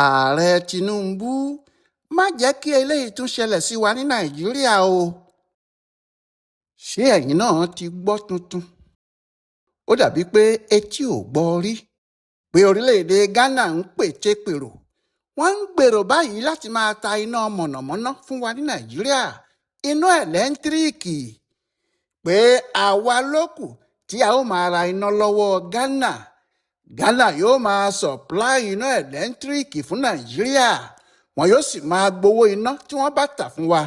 ààrẹ Tinubu má jẹ́ kí eléyìí tún ṣẹlẹ̀ sí wa ní Nàìjíríà o. Ṣé ẹ̀yin náà ti gbọ́ tuntun? Ó dàbí pé etí ò gbọ́ rí pé orílẹ̀-èdè Ghana ń pètepèrò wọ́n ń gbèrò báyìí láti máa ta iná mọ̀nàmọ́ná fún wa ní Nàìjíríà, iná ẹ̀lẹ́ntiriiki, pé àwa lókù tí a ó máa ra iná lọ́wọ́ Ghana yóò máa supply iná ẹ̀lẹ́ntiriiki fún Nàìjíríà, wọn yóò sì máa gbowó iná tí wọ́n bá tà fún wa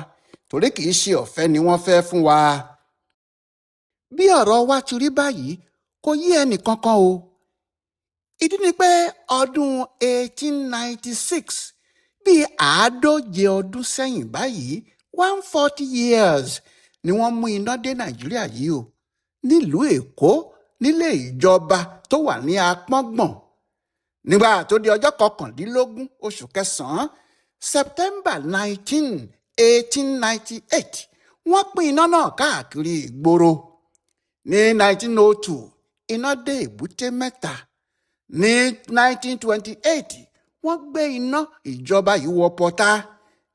torí kì í ṣe ọ̀fẹ́ ni wọ́n fẹ́ fún wa. Bí ọ̀rọ̀ wa ti rí báyìí kò yé ẹnì kankan o. Ìdí ni pé ọdún 1896 bíi 140 ọdún sẹ́yìn báyìí 140 years ni wọ́n mú iná dé Nàìjíríà yìí o, nílùú Èkó nílé ìjọba tó wà ní Apọ́ngbọ̀n. Nígbà tó di ọjọ́ 19 oṣù kẹsàn-án September 19, 1898 wọ́n pín iná náà káàkiri ìgboro. Ní 1902 iná dé Èbúté Mẹ́ta. Ní 1928 wọ́n gbé iná ìjọba yìí wọ Pọ́tà.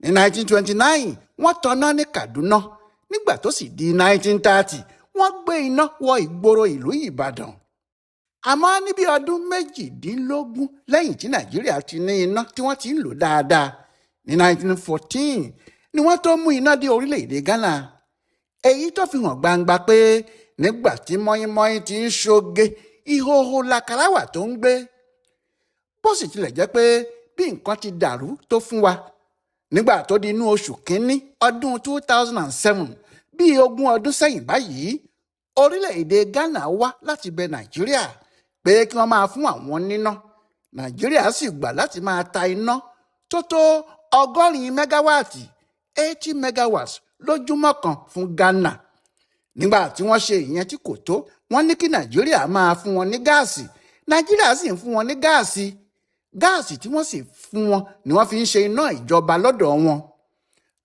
Ní 1929 wọ́n tanná ní Kaduna. Nígbà tó sì di 1930 wọ́n gbé iná wọ ìgboro ìlú Ìbàdàn. Àmọ́ ní bí ọdún 18 lẹ́yìn tí Nàìjíríà ti ní iná tí wọ́n ti ń lò dáadáa, ní 1914 ni wọ́n tó mú iná dé orílẹ̀-èdè Ghana. Èyí tó fi hàn gbangba pé nígbà tí mọ́ínmọ́ín ti ń ṣoge, ìhòhò làkàrà wà tó ń gbé. Bó sì tilẹ̀ jẹ́ pé bí nǹkan ti dàrú tó fún wa nígbà tó di inú oṣù kínní ọdún 2007 bíi 20 ọdún sẹ́yìn báyìí, orílẹ̀-èdè Ghana wá láti bẹ Nàìjíríà pé kí wọ́n máa fún àwọn níná. Nàìjíríà sì gbà láti máa ta iná tó 100 mẹ́gáwáàtì 80 megawatts lójúmọ́ kan fún Ghana. Nígbà tí wọ́n ṣe ìyẹn tí kò tó, wọ́n ní kí Nàìjíríà máa fún wọn ní gáàsì. Nàìjíríà sì ń fún wọn ní gáàsì. Gáàsì tí wọ́n sì fún wọn ni wọ́n fi ń ṣe iná ìjọba lọ́dọ̀ wọn.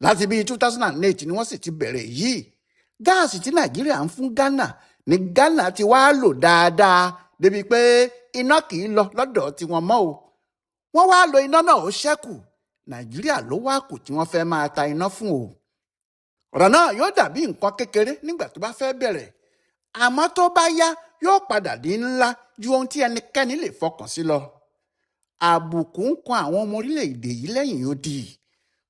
Láti bíi 2008 ni wọ́n sì ti bẹ̀rẹ̀ yìí. Gáàsì tí Nàìjíríà ń fún Ghana ni Ghana ti wá lò dáadáa débi pé iná kì í lọ lọ́dọ̀ tiwọn mọ́ o. Wọ́n wá lo iná náà ó ṣẹ́kù. Nàìjíríà ló wá kù tí wọ́n fẹ́ máa ta iná fún o. Ọ̀rọ̀ náà yóò dàbí nǹkan kékeré nígbà tó bá fẹ́ bẹ̀rẹ̀, àmọ́ tó bá yá yóò padà di ńlá ju ohun tí ẹnikẹ́ni lè fọkàn sí lọ. Àbùkù ń kan àwọn ọmọ orílẹ̀-èdè yìí lẹ́yìn odi.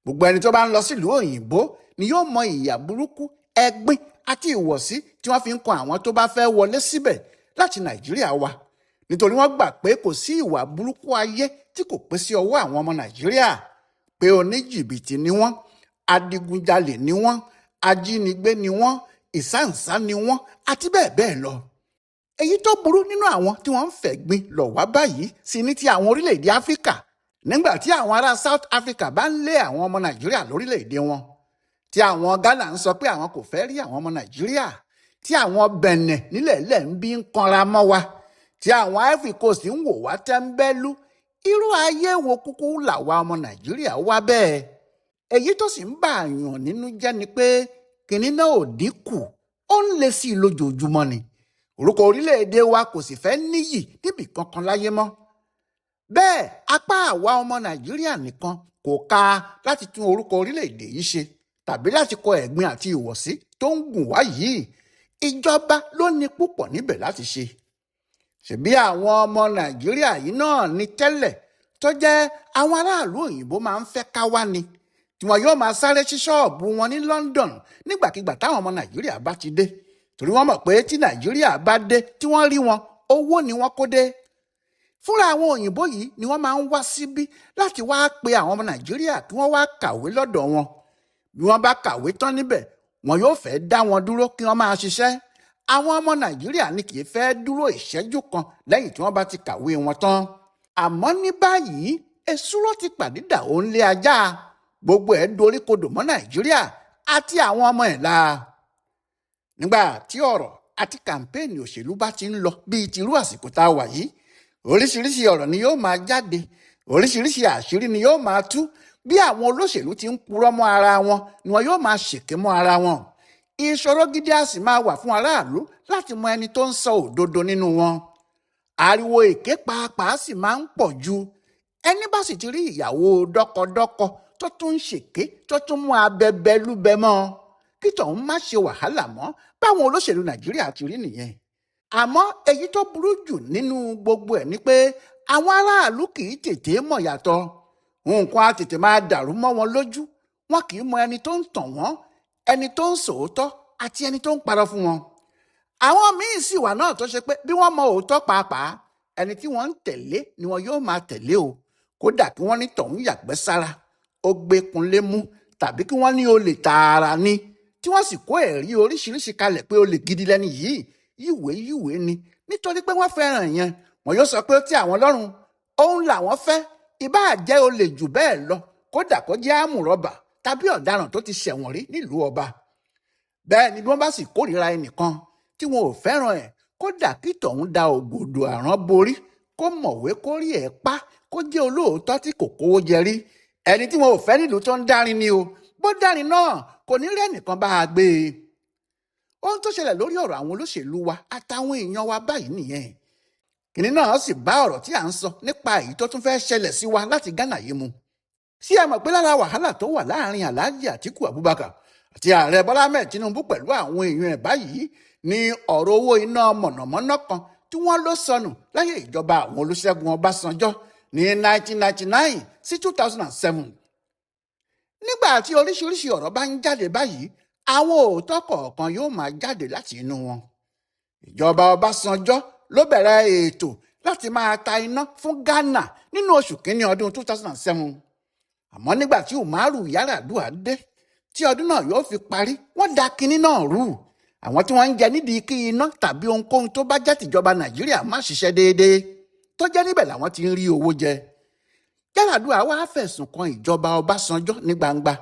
Gbogbo ẹni tó bá ń lọ sílùú òyìnbó ni yóò mọ ìyà burúkú, ẹ̀gbin àti ìwọ̀sí tí wọ́n fi ń kan àwọn tó bá fẹ́ wọlé síbẹ̀ láti Nàìjíríà wá, nítorí wọ́n gbà pé kò sí ìwà burúkú ayé tí kò pé sí ọwọ́ àwọn ọmọ Nàìjíríà, pé oníjìbìtì ni wọ́n, adigunjalè ni wọ́n, ajínigbé ni wọ́n, ìsáǹsá ni wọ́n àti bẹ́ẹ̀ bẹ́ẹ̀ lọ. Èyí tó burú nínú àwọn tí wọ́n ń fẹ̀gbin lọ̀ wá báyìí sì ní ti àwọn orílẹ̀-èdè Áfíríkà. Nígbà tí àwọn ará South Africa bá ń lé àwọn ọmọ Nàìjíríà lórílẹ̀-èdè wọn, tí àwọn Ghana ń sọ pé àwọn kò fẹ́ rí àwọn ọmọ Nàìjíríà, tí àwọn Benin nílẹ̀ẹ́lẹ̀ ń bí ń kanra mọ́ wa, tí àwọn Ivory Coast ń wò wá tẹ́ńbẹ́lú, irú ayé wo kúkú làwa ọmọ Nàìjíríà wá bẹ́ẹ̀? Èyí tó sì ń bà yàn nínú jẹ́ ni pé kìnní náà ò dínkù, ó ń le sí i lójoojúmọ́ ni. Orúkọ orílẹ̀-èdè wa kò sì fẹ́ níyì níbì kankan láyé mọ́. Bẹ́ẹ̀ apá àwa ọmọ Nàìjíríà nìkan kò ká láti tún orúkọ orílẹ̀-èdè yìí ṣe tàbí láti kọ ẹ̀gbin àti ìwọ̀sí tó ń gùn wá yìí. Ìjọba ló ní púpọ̀ níbẹ̀ láti ṣe. Ṣèbí àwọn ọmọ Nàìjíríà yìí náà ní tẹ́lẹ̀ tó jẹ́ àwọn aráàlú òyìnbó máa ń fẹ́ ká wá ni, tí wọn yóò máa sáré sí ṣọ́ọ̀bù wọn ní London nígbàkigbà táwọn ọmọ Nàìjíríà bá ti dé, torí wọ́n mọ̀ pé tí Nàìjíríà bá dé tí wọ́n rí wọn, owó ni wọ́n kó dé. Fúnra àwọn òyìnbó yìí ni wọ́n máa ń wá síbí láti wá pe àwọn ọmọ Nàìjíríà kí wọ́n wá kàwé lọ́dọ̀ wọn. Bí wọ́n bá kàwé tán níbẹ̀, wọn yóò fẹ́ dá wọn dúró kí wọ́n máa ṣiṣẹ́. Àwọn ọmọ Nàìjíríà ni kì í fẹ́ dúró ìṣẹ́jú kan lẹ́yìn tí wọ́n bá ti kàwé wọn tán. Àmọ́ ní báyìí èsúró ti pàdídà òun lé ajá. Gbogbo ẹ̀ dorí kodò mọ́ Nàìjíríà àti àwọn ọmọ ẹ̀ la. Nígbà tí ọ̀rọ̀ àti kàmpéènì òṣèlú bá ti ń lọ bíi tìrú àsìkò tá a wà yìí, oríṣiríṣi ọ̀rọ̀ ni yóò máa jáde, oríṣiríṣi àṣírí ni yóò máa tú. Bí àwọn olóṣèlú ti ń purọ́ mọ́ ara wọn ni wọn yóò máa ṣèké mọ́ ara wọn. Ìṣòro gidi á sì máa wà fún aráàlú láti mọ ẹni tó ń sọ òdodo nínú wọn. Ariwo èké pàápàá sì máa ń pọ̀ ju. ẹni bá sì ti rí ìyàwó dọ́kọdọ́kọ tó tún ń ṣèké tó tún mú abẹbẹ lúbẹ mọ́ kí tọ̀hún má ṣe wàhálà mọ́ báwọn olóṣèlú Nàìjíríà ti rí nìyẹn. àmọ́ èyí tó burú jù nínú gbogbo ẹ̀ ni pé àwọn aráàlú kì í tètè mọ̀ yàtọ̀. nǹkan á tètè máa dàrú mọ́ wọn lójú. wọn kì í mọ ẹni tó ń tàn wọ́n, ẹni tó ń sòótọ́ àti ẹni tó ń parọ́ fún wọn. àwọn míín sì wà náà tó ṣe pé bí wọ́n mọ òótọ́ pàápàá ẹni tí wọ́n ń tẹ̀lé ni wọn yóò máa tẹ̀lé o. kódà kí wọ́n ní tọ̀hún yàgbẹ́ sára, ó gbé kunlé mú, tàbí kí wọ́n ní olè tààrà ni, tí wọ́n sì kó ẹ̀rí oríṣiríṣi kalẹ̀ pé olè gidi lẹ́ni yìí, yíwèé ni, nítorí pé wọ́n fẹ́ràn yẹn. wọn yóò sọ pé ó tẹ́ àwọn lọ́rùn, òun làwọn fẹ́, ìbáà jẹ́ olè jù bẹ́ẹ̀ lọ, kódà kó jẹ́ àmùrọ̀bà tàbí ọ̀daràn tó ti ṣẹ̀wọ̀n rí nílùú ọba. bẹ́ẹ̀ ni bí wọ́n bá sì kórìíra ẹnìkan tí wọn ò fẹ́ràn ẹ̀, kódà kí tọ̀hún da ògòdò àrán borí, kó mọ̀wé kó rí ẹ̀ pa, kó jẹ́ olóòótọ́ tí kò kówó jẹ rí, ẹni tí wọn ò fẹ́ nílùú tó ń dárin ni o. bó dárin náà kò ní rí ẹnìkan bá a gbé e. ohun tó ṣẹlẹ̀ lórí ọ̀rọ̀ àwọn olóṣèlú wa àtàwọn èèyàn wa báyìí nìyẹn. kìnìún náà sì bá ọ̀rọ̀ tí à ń sọ nípa èyí tó tún fẹ́ ṣẹlẹ̀ sí wa láti Ghana yìí mu. ṣé ẹ mọ̀ pé lára wàhálà tó wà láàrin Alhaji Atiku Abubakar àti ààrẹ Bọ́lá Ahmed Tinubu pẹ̀lú àwọn èèyàn ẹ̀ báyìí ní ọ̀rọ̀ owó iná mọ̀nàmọ́ná kan tí wọ́n ló sọnù láyé ìjọba àwọn Olúṣẹ́gun Ọbásanjọ́ ní 1999 sí 2007. nígbà tí oríṣiríṣi ọ̀rọ̀ bá ń jáde báyìí, àwọn òótọ́ kọ̀ọ̀kan yóò máa jáde láti inú wọn. ìjọba Ọbásanjọ́ ló bẹ̀rẹ̀ ètò láti máa ta iná fún Ghana nínú oṣù kínní ọdún 2007. àmọ́ nígbà tí Umaru Yar'Adua dé tí ọdún náà yóò fi parí, wọ́n da kinní náà rú. àwọn tí wọ́n ń jẹ nídìí kí iná tàbí ohunkóhun tó bá jẹ́ tìjọba Nàìjíríà má ṣiṣẹ́ déédéé, tó jẹ́ níbẹ̀ làwọn ti ń rí owó jẹ. Yar'Adua wá fẹ̀sùn kan ìjọba Ọbásanjọ́ ní gbangba.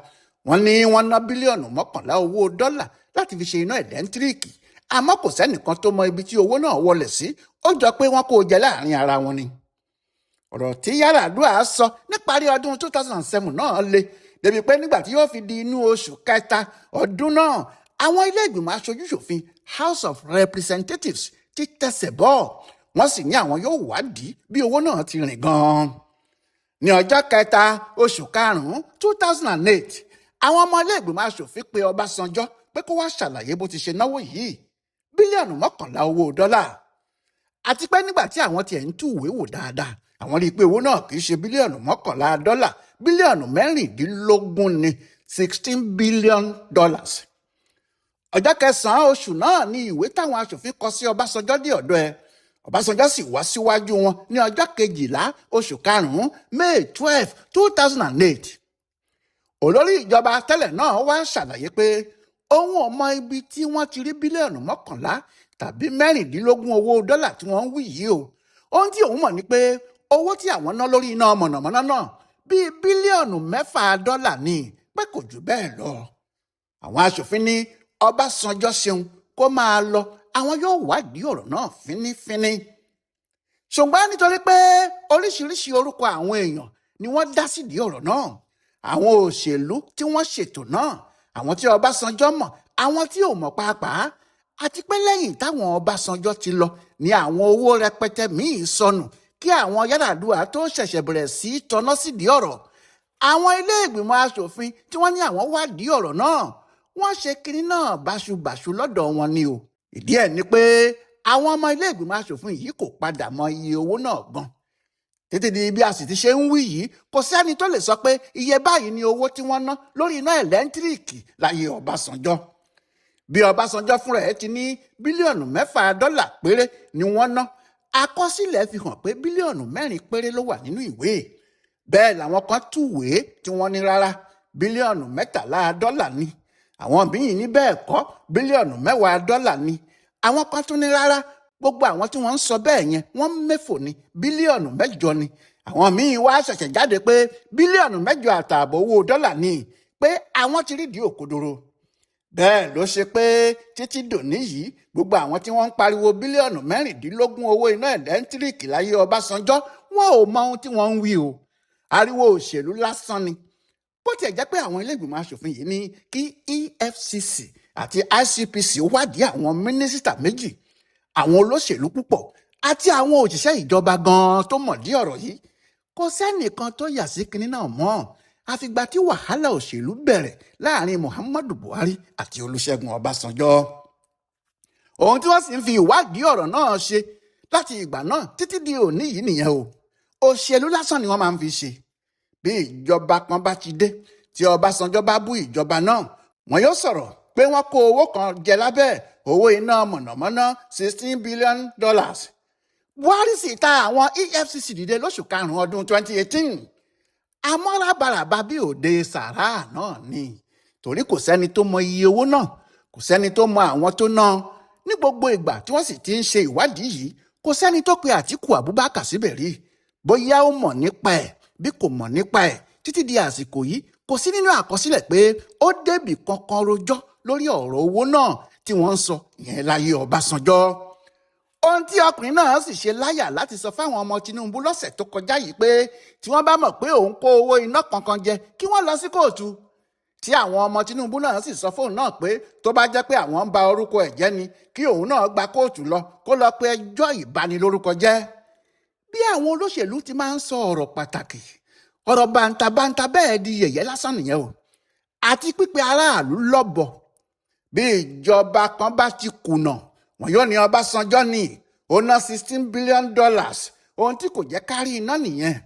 wọ́n ní wọ́n ná bílíọ̀nù 11 owó dọ́là láti fi ṣe iná ẹ̀lẹ́ntíríìkì, àmọ́ kò sẹ́nìkan tó mọ ibi tí owó náà wọlé sí. ó jọ pé wọ́n kó o jẹ láàrin ara wọn ni. ọ̀rọ̀ tí Yar'Adua sọ níparí ọdún 2007 náà le débi pé nígbà tí yóò fi di inú oṣù kẹta ọdún náà, àwọn ilé ìgbìmọ̀ aṣojú-ṣòfin House of Representatives ti tẹsẹ̀ bọ́. wọ́n sì ní àwọn yóò wádìí bí owó náà ti rìn gan-an. ní ọjọ́ kẹta oṣù karùn-ún 2008, àwọn ọmọ ilé ìgbìmọ̀ aṣòfin pe Ọbásanjọ́ pé kó wá ṣàlàyé bó ti ṣe náwó yìí, bílíọ̀nù 11 owó dọ́là. àti pé nígbà tí àwọn tiẹ̀ ń túwèé wò dáadáa, àwọn rí i pé owó náà kì í ṣe bílíọ̀nù 11 dọ́là, bílíọ̀nù 16 ní $16 billion. ọjọ́ kẹsàn-án oṣù náà ni ìwé táwọn aṣòfin kọ sí Ọbásanjọ́ dé ọ̀dọ̀ ẹ̀. Ọbásanjọ́ sì wá síwájú wọn ní ọjọ́ 12 oṣù karùn-ún May 12, 2008. olórí ìjọba tẹ́lẹ̀ náà wá ṣàlàyé pé òun ò mọ ibi tí wọ́n ti rí bílíọ̀nù 11 tàbí 16 owó dọ́là tí wọ́n ń wí yìí o. ohun tí òun mọ̀ ni pé owó tí àwọn ná lórí iná mọ̀nàmọ́ná náà bíi bílíọ̀nù 6 dọ́là ni, pé kò jù bẹ́ẹ̀ lọ. àwọn aṣòfin ní Ọbásanjọ́ ṣeun kó máa lọ, àwọn yóò wádìí ọ̀rọ̀ náà fínífíní. ṣùgbọ́n nítorí pé oríṣiríṣi orúkọ àwọn èèyàn ni wọ́n dá sídìí ọ̀rọ̀ náà, àwọn òṣèlú tí wọ́n ṣètò náà, àwọn tí Ọbásanjọ́ mọ̀, àwọn tí ò mọ̀ pàápàá, àti pé lẹ́yìn táwọn Ọbásanjọ́ ti lọ ni àwọn owó rẹpẹtẹ míì sọnù kí àwọn Yar'Adua tó ṣẹ̀ṣẹ̀ bẹ̀rẹ̀ sí í tọ́ná sídìí ọ̀rọ̀. àwọn ilé ìgbìmọ̀ aṣòfin tí wọ́n ní àwọn wádìí ọ̀rọ̀ náà, wọ́n ṣe kinní náà báṣubàṣu lọ́dọ̀ wọn ni o. ìdí ẹ̀ ni pé àwọn ọmọ ilé ìgbìmọ̀ aṣòfin yìí kò padà mọ iye owó náà gan. títí di bí a sì ti ṣe ń wí yìí, kò sẹ́ni tó lè sọ pé iye báyìí ni owó tí wọ́n ná lórí iná ẹ̀lẹ́ntíríìkì láyé Ọbásanjọ́. bí Ọbásanjọ́ fúnra ẹ̀ ti ní bílíọ̀nù 6 dọ́là péré ni wọ́n ná, àkọsílẹ̀ fi hàn pé bílíọ̀nù 4 péré ló wà nínú ìwé. bẹ́ẹ̀ làwọn kan túwèé tí wọ́n ní rárá bílíọ̀nù 13 dọ́là ni, àwọn míì ní bẹ́ẹ̀ kọ́ bílíọ̀nù 10 dọ́là ni, àwọn kan tún ní rárá gbogbo àwọn tí wọ́n ń sọ bẹ́ẹ̀ yẹn wọ́n mẹ́fò ní bílíọ̀nù 8 ni, àwọn míì wá ṣẹ̀ṣẹ̀ jáde pé bílíọ̀nù 8.5 owó dọ́là ni, pé àwọn ti rídìí òkodoro. bẹ́ẹ̀ ló ṣe pé títí dòní yìí gbogbo àwọn tí wọ́n ń pariwo bílíọ̀nù 16 owó iná ẹ̀lẹ́ntíríìkì láyé Ọbásanjọ́, wọn ò mọ ohun tí wọ́n ń wí o. ariwo òṣèlú lásán ni. bó tiẹ̀ jẹ́ pé àwọn ilé ìgbìmọ̀ aṣòfin yìí ní kí EFCC àti ICPC wádìí àwọn mínísítà méjì, àwọn olóṣèlú púpọ̀ àti àwọn òṣìṣẹ́ ìjọba gan-an tó mọ̀dí ọ̀rọ̀ yìí, kò sẹ́nìkan tó yà sí kinní náà mọ́ àfìgbà tí wàhálà òṣèlú bẹ̀rẹ̀ láàrin Muhammadu Buhari àti Olúṣẹ́gun Ọbásanjọ́. ohun tí wọ́n sì ń fi ìwádìí ọ̀rọ̀ náà ṣe láti ìgbà náà títí di òní yìí nìyẹn o. òṣèlú lásán ni wọ́n máa ń fi ṣe. bí ìjọba kan bá ti dé tí Ọbásanjọ́ bá bú ìjọba náà, wọn yóò sọ̀rọ̀ pé wọ́n kó owó kan jẹ lábẹ́ owó iná mọ̀nàmọ́ná $16 billion. Buhari sì ta àwọn EFCC dìde lóṣù karùn-ún ọdún 2018. amọ́rábaràbà bí òde sàrà náà ni, torí kò sẹ́ni tó mọ iye owó náà, kò sẹ́ni tó mọ àwọn tó ná. ní gbogbo ìgbà tí wọ́n sì ti ń ṣe ìwádìí yìí, kò sẹ́ni tó pe Àtíkù Abubakar síbẹ̀ rí, bóyá ó mọ̀ nípa ẹ̀ bí kò mọ̀ nípa ẹ̀. títí di àsìkò yìí kò sí nínú àkọsílẹ̀ pé ó débì kankan rojọ́ lórí ọ̀rọ̀ owó náà tí wọ́n ń sọ yẹn láyé Ọbásanjọ́. ohun tí ọkùnrin náà sì ṣe láyà láti sọ fáwọn ọmọ Tinubu lọ́sẹ̀ tó kọjá yìí pé tí wọ́n bá mọ̀ pé òun kó owó iná kankan jẹ kí wọ́n lọ sí kóòtù. tí àwọn ọmọ Tinubu náà sì sọ fóun náà pé tó bá jẹ́ pé àwọn ń ba orúkọ ẹ̀ jẹ́ ni kí òun náà gba kóòtù lọ kó lọ pe ẹjọ́ ìbanilórúkọ jẹ́. bí àwọn olóṣèlú ti máa ń sọ ọ̀rọ̀ pàtàkì, ọ̀rọ̀ bàǹtàbàǹtà bẹ́ẹ̀ di yẹ̀yẹ́ lásán nìyẹn o, àti pípe aráàlú lọ́bọ̀. bí ìjọba kan bá ti kùnà, wọn yóò ní Ọbásanjọ́ ní ó ná $16 billion, ohun tí kò jẹ́ kárí iná nìyẹn.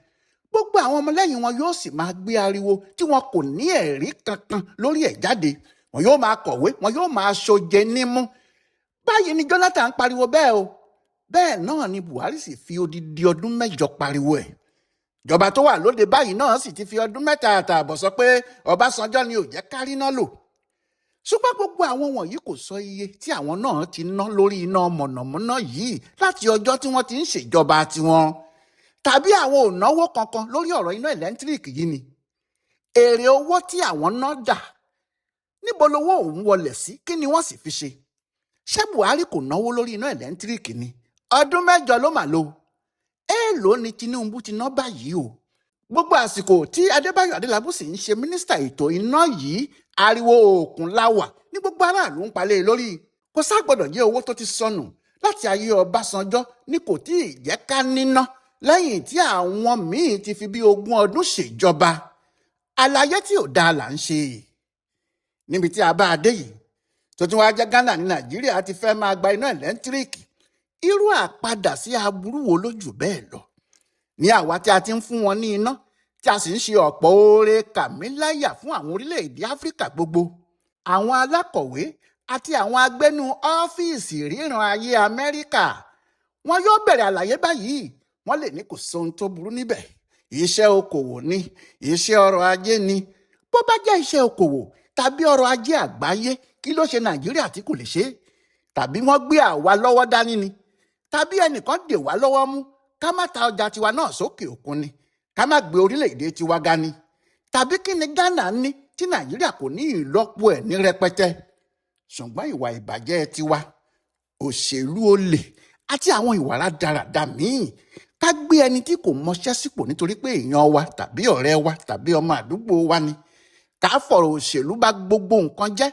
gbogbo àwọn ọmọlẹ́yìn wọn yóò sì máa gbé ariwo tí wọn kò ní ẹ̀rí kankan lórí ẹ̀ jáde. wọn yóò máa kọ̀wé, wọn yóò máa ṣoje nímú. báyìí ni Jonathan pariwo bẹ́ẹ̀ o, bẹ́ẹ̀ náà ni Buhari sì fi odidi ọdún 8 pariwo ẹ̀. ìjọba tó wà lóde báyìí náà sì ti fi ọdún 3 àtààbọ̀ sọ pé Ọbásanjọ́ ni ò jẹ́ kárí iná lò. ṣùgbọ́n gbogbo àwọn wọ̀nyí kò sọ iye tí àwọn náà ti ná lórí iná mọ̀nàmọ́ná yìí láti ọjọ́ tí wọ́n ti ń ṣèjọba tiwọn. tàbí àwọn ò náwó kankan lórí ọ̀rọ̀ iná ẹ̀lẹ́ntíríìkì yìí ni. èrè owó tí àwọn ná dà, níbo lowó òun wọlẹ̀ sí, kí ni wọ́n sì fi ṣe? ṣé Buhari kò náwó lórí iná ẹ̀lẹ́ntíríìkì ni? ọdún 8 ló mà lò. èèló ni Tinubu ti ná báyìí o. gbogbo àsìkò tí Adébáyọ̀ Adélábù sì ń ṣe mínísítà ètò iná yìí, ariwo òkun láwà ní gbogbo aráàlú ń palẹ̀ lórí. kò ságbọ́dọ̀ jẹ́ owó tó ti sọnù láti ayé Ọbásanjọ́ ní kò tí ì jẹ́ ká níná lẹ́yìn tí àwọn míì ti fi bí 20 ọdún ṣèjọba. àlàyé tí ò dáa là ń ṣe. níbi tí a bá a dé yìí, tó tún wáá jẹ́ Ghana ní Nàìjíríà ti fẹ́ máa gba iná ẹ̀lẹ́ntíríìkì. irú àpadà sí aburú wo lójú bẹ́ẹ̀ lọ? ní àwa tí a ti ń fún wọn ní iná, tí a sì ń ṣe ọ̀pọ̀ oore kàmíláyà fún àwọn orílẹ̀-èdè Áfíríkà gbogbo, àwọn alákọ̀wé àti àwọn agbẹnu ọ́fíìsì ríran ayé Amẹ́ríkà, wọn yóò bẹ̀rẹ̀ àlàyé báyìí. wọ́n lè ní kò sóhun tó burú níbẹ̀, iṣẹ́ okòwò ni, iṣẹ́ ọrọ̀ ajé ni. bó bá jẹ́ iṣẹ́ okòwò tàbí ọrọ̀ ajé àgbáyé, kí ló ṣe Nàìjíríà tí kò lè ṣe? tàbí wọ́n gbé àwa lọ́wọ́ dání ni? tàbí ẹnìkan dè wá lọ́wọ́ mú ká má ta ọjà tiwa náà sókè òkun ni? ká má gbé orílẹ̀-èdè tiwa ga ni? tàbí kí ni Ghana ní tí Nàìjíríà kò ní ìlọ́po ẹ̀ ní rẹpẹtẹ? ṣùgbọ́n ìwà ìbàjẹ́ tiwa, òṣèlú olè àti àwọn ìwà rádaràda míì, ká gbé ẹni tí kò mọṣẹ́ sípò nítorí pé èèyàn wa tàbí ọ̀rẹ́ wa tàbí ọmọ àdúgbò wa ni, ká fọ̀rọ̀ òṣèlú bá gbogbo nǹkan jẹ́.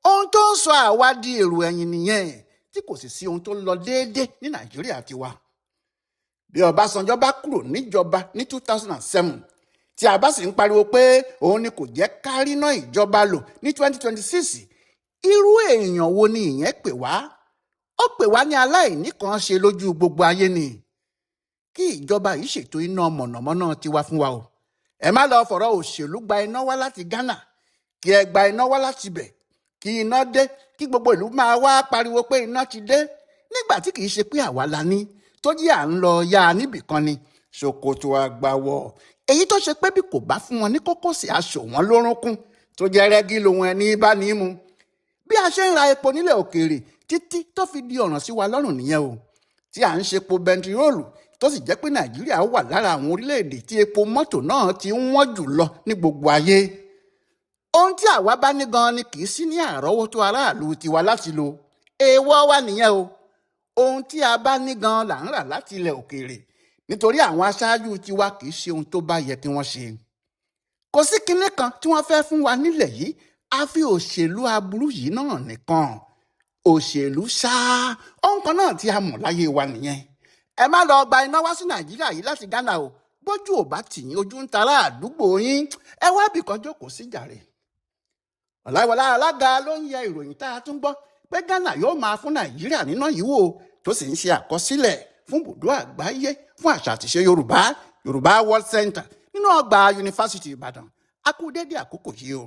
ohun tó ń sọ àwa di èrò ẹ̀yìn nìyẹn, tí kò sì sí ohun tó lọ déédéé ní Nàìjíríà tiwa. bí Ọbásanjọ́ bá kúrò níjọba ní 2007, tí a bá sì ń pariwo pé òun ni kò jẹ́ kárí ná ìjọba lò ní 2026, irú èèyàn wo ni ìyẹn pè wá? ó pè wá ní aláìní kan ṣe lójú gbogbo ayé ni. kí ìjọba yìí ṣètò iná mọ̀nàmọ́ná tiwa fún wa o. ẹ má lọ fọ̀rọ̀ òṣèlú gba iná wá láti Ghana, kí ẹ gba iná wá láti bẹ̀, kí iná dé, kí gbogbo ìlú máa wá pariwo pé iná ti dé, nígbà tí kì í ṣe pé àwa la ní, tó jẹ́ à ń lọ ya níbì kan ni. ṣòkòtò àgbàwọ̀ èyí tó ṣe pé bí kò bá fún wọn ní kókósì aṣọ wọn lórúnkún, tó jẹ́ rẹ́gí lòun ẹni bá ní í mu. bí a ṣe ń ra epo nílẹ̀ òkèèrè títí tó fi di ọ̀ràn sí wa lọ́rùn nìyẹn o. tí à ń ṣepo bẹntiróòlù tó sì jẹ́ pé Nàìjíríà wà lára àwọn orílẹ̀-èdè tí epo mọ́tò náà ti ń wọ́n jù lọ ní gbogbo ayé. ohun tí àwa bá ní gan ni kì í sí ní àrọ́wọ́tó aráàlú tiwa láti lò. èèwọ̀ wa nìyẹn o. ohun tí a bá ní gan là ń rà láti ilẹ̀ òkèèrè, nítorí àwọn aṣáájú tiwa kì í ṣe ohun tó bá yẹ kí wọ́n ṣe. kò sí kinní kan tí wọ́n fẹ́ fún wa nílẹ̀ yìí àfi òṣèlú aburú yìí náà nìkan. òṣèlú ṣáá, ohun kan náà tí a mọ̀ láyé wa nìyẹn. ẹ má lọ gba iná wá sí Nàìjíríà yìí láti Ghana o. bójú ò bá tì yín ojú ń ta aládùúgbò yín ẹ wá bìkan jókòó sí jàre. Ọláìwọlá alága ló ń yẹ ìròyìn tá a tún gbọ́ pé Ghana yóò máa fún Nàìjíríà níná yìí wò tó sì ń ṣe àkọsílẹ̀ fún ibùdó àgbáyé fún àṣà àtìṣe Yorùbá World Center nínú ọgbà yunifásitì Ìbàdàn. A kú dédé àkókò yìí o.